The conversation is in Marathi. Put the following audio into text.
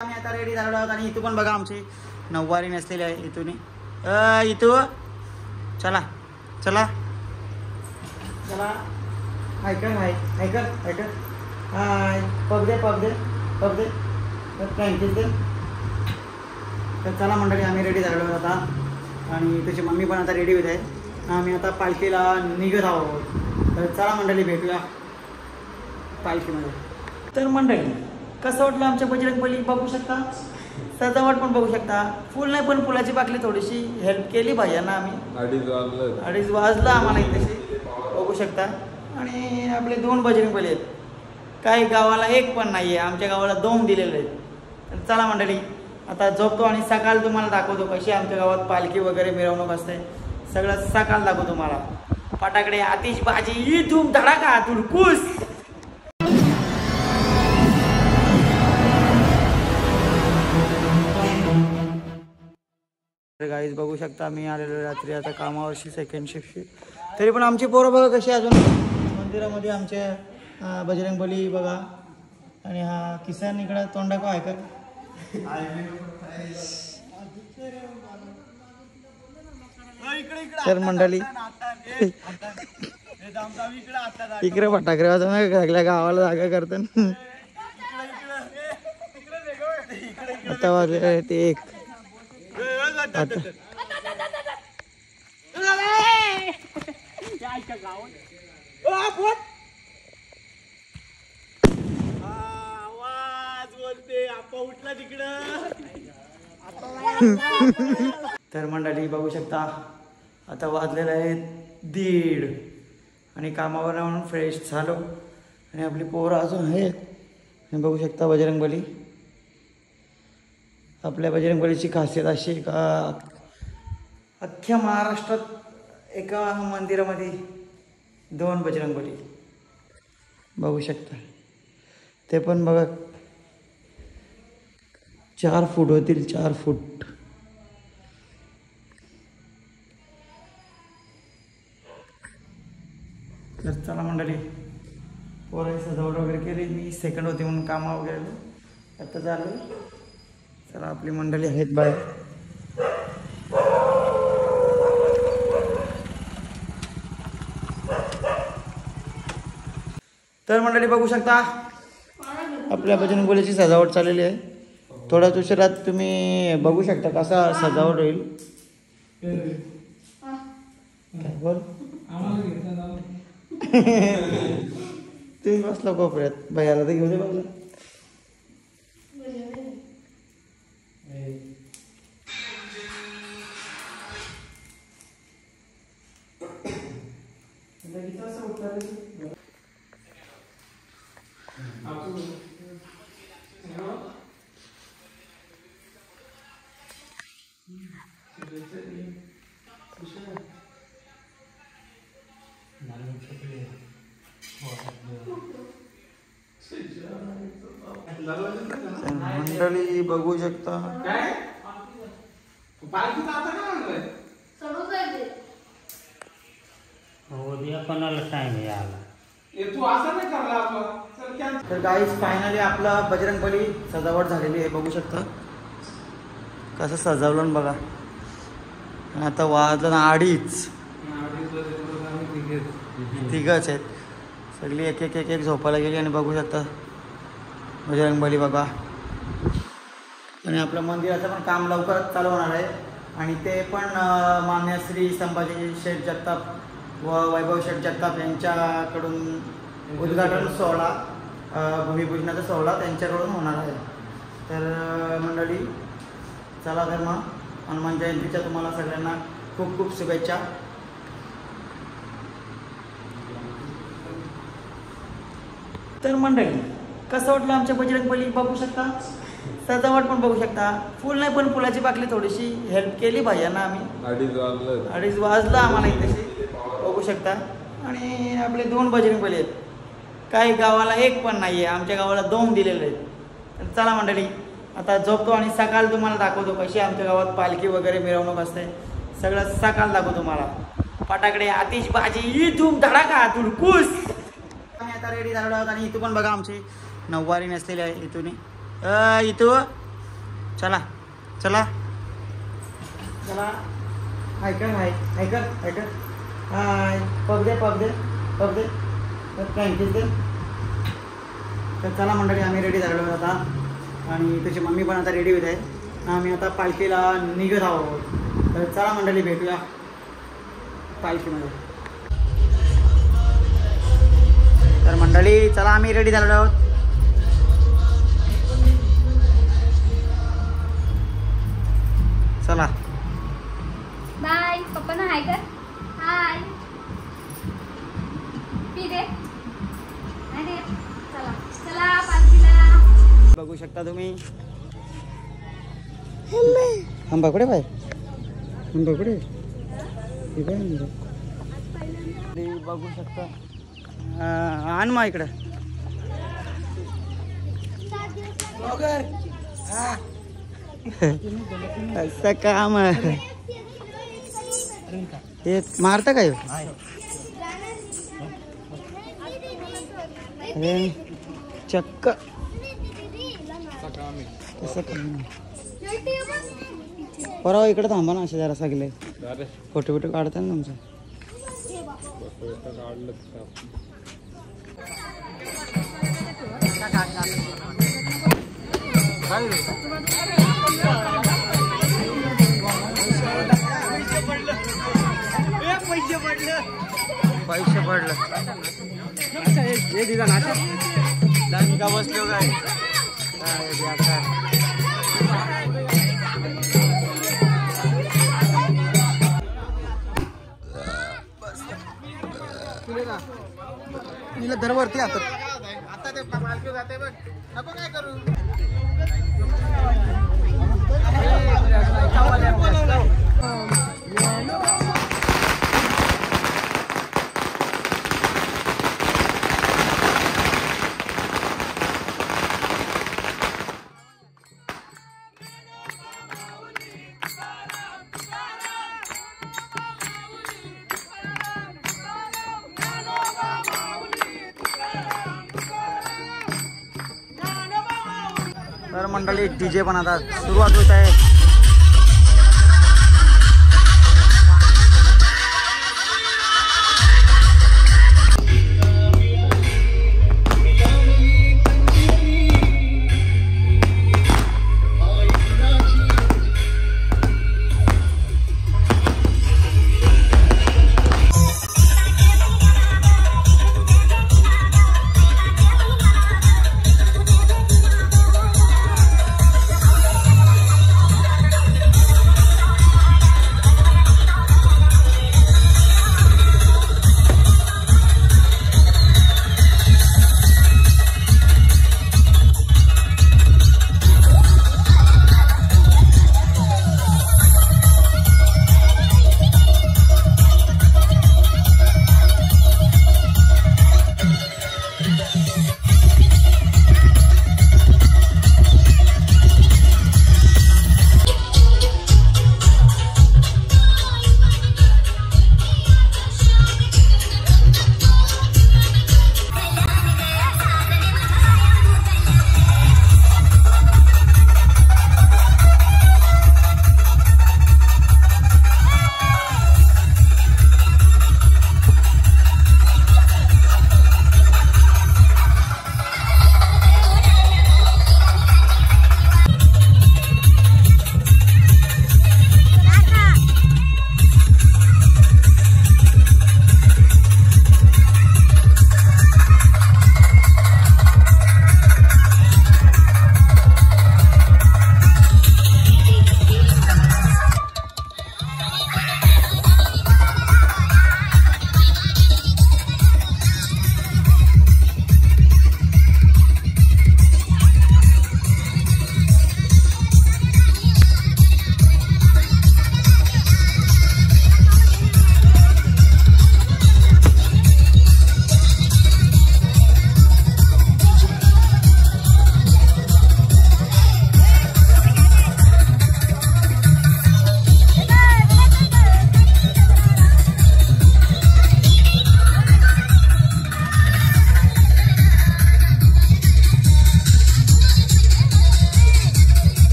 आम्ही आता रेडी झालो आहोत आणि इथू पण बघा आमची नऊवारी नसलेली आहे इथून इथू चला चला चला ऐकर हाय ऐकर ऐकर हाय पग दे पग दे पग दे थँक्यू दे. तर चला मंडळी आम्ही रेडी झालो आहोत आता आणि त्याची मम्मी पण आता रेडी होत आहे. आम्ही आता पालखीला निघत आहोत. तर चला मंडळी भेटूया पालखीमध्ये. तर मंडळी कसं वाटलं आमच्या बजरंगबली बघू शकता. सजावट पण बघू शकता. फुल नाही पण फुलाची पाकली थोडीशी हेल्प केली पाहिजे ना आम्ही. अडीच वाजलं आम्हाला इथे बघू शकता. आणि आपले 2 बजरंगबली आहेत. काही गावाला एक पण नाही आहे. आमच्या गावाला 2 दिलेले आहेत. तर चला मंडळी आता झोपतो आणि सकाळ तुम्हाला दाखवतो कशी आमच्या गावात पालखी वगैरे मिरवणूक असते. सगळं सकाळ दाखवतो तुम्हाला. फटाकडे आतिषबाजी धूम धडाका तुडकूस. गाईज बघू शकता मी आलेलो रात्री आता कामावरशी सेकंड शिफ्टची. तरी पण आमची पोरं बघा कशी अजून मंदिरामध्ये आमचे बजरंगबली बघा. आणि हा किसान इकडं तोंडा का आहे का. तर मंडळी इकडे फटाकडे वाजवून सगळ्या गावाला जागा करतात. आता वाजले ते 1 तर मंडळी बघू शकता आता वाजलेलं आहे 1:30 आणि कामावर म्हणून फ्रेश झालो आणि आपली पोरं अजून आहेत. बघू शकता बजरंगबली. आपल्या बजरंगबलीची खासियत अशी का अख्ख्या महाराष्ट्रात एका मंदिरामध्ये 2 बजरंगबली बघू शकता. ते पण बघा 4 फूट होतील 4 फूट. तर चला मंडळी पोरं सजावट वगैरे केली. मी सेकंड होती म्हणून कामा वगैरे आता झालं. चला आपली मंडळी आहेत बाहेर. तर मंडळी बघू शकता आपल्या बजरंगबलीची सजावट चाललेली आहे. थोड्याच उशिरात तुम्ही बघू शकता कसा सजावट होईल. काय बोल तुम्ही बसला कोपऱ्यात भैयाला तर घेऊ दे बाजूला. मंडळी बघू शकता तर गाईज फायनली आपला बजरंगबली सजावट झालेली आहे. बघू शकता कसं सजावलं बघा. आता वाजलं 2:30. तिघच आहेत सगळी एक एक एक एक झोपायला गेली. आणि बघू शकता बजरंगबली बघा. आणि आपलं मंदिराचं पण काम लवकरच चालू होणार आहे. आणि ते पण मान्य श्री संभाजी शेठ जगताप व वैभव शेठ जगताप यांच्याकडून उद्घाटन सोहळा भूमिपूजनाचा सोहळा त्यांच्याकडून होणार आहे. तर मंडळी चला तर मग हनुमान जयंतीच्या तुम्हाला सगळ्यांना खूप खूप शुभेच्छा. तर मंडळी कसं वाटलं आमच्या बजरंगबली बघू शकता. सजावट पण बघू शकता. फुल नाही पण फुलाची पाकली थोडीशी हेल्प केली पाहिजे ना आम्ही. 2:30 वाजलं आम्हाला इथे बघू शकता. आणि आपले 2 बजरंगबली आहेत. काही गावाला एक पण नाही आहे. आमच्या गावाला 2 दिलेले आहेत. तर चला मंडळी आता झोपतो आणि सकाळ तुम्हाला दाखवतो कशी आमच्या गावात पालखी वगैरे मिरवणूक असते. सगळं सकाळ दाखवतो तुम्हाला. फटाकडे आतिषबाजी धूम धडाका तुडकूस. आम्ही आता रेडी झालो आहोत आणि इथू पण बघा आमची नऊवारी नसलेली आहे. इथून इथू चला चला चला. हाय कर हाय हाय कर हाय कर हाय. पग दे पग दे पग दे थँक्यू दे. तर चला मंडळी आम्ही रेडी झालेलो आहोत आता आणि त्याची मम्मी पण आता रेडी होत आहे. आम्ही आता पालखीला निघत आहोत. तर चला मंडळी भेटूया पालखीमध्ये. तर मंडळी चला आम्ही रेडी झालेलो आहोत. चला बाय. पप्पांना हाय कर. हाय. पी दे. अरे चला चला पालखीला. बघू शकता तुम्ही. आंबा कुठे बाय आंबा कुठे बघू शकता. आण मग इकडं. असं काम आहे. हे मारता काय अरे चक्क कसं काम. परवा इकडे थांबा ना. असे जरा सगळे फोटो बिटो काढतात ना तुमचं. पैसे पडलं का बसलो काय दरवरती आता ते पालखी जाते बघ. नको काय करू. तर मंडळी डीजे पण आता सुरुवात होत आहे.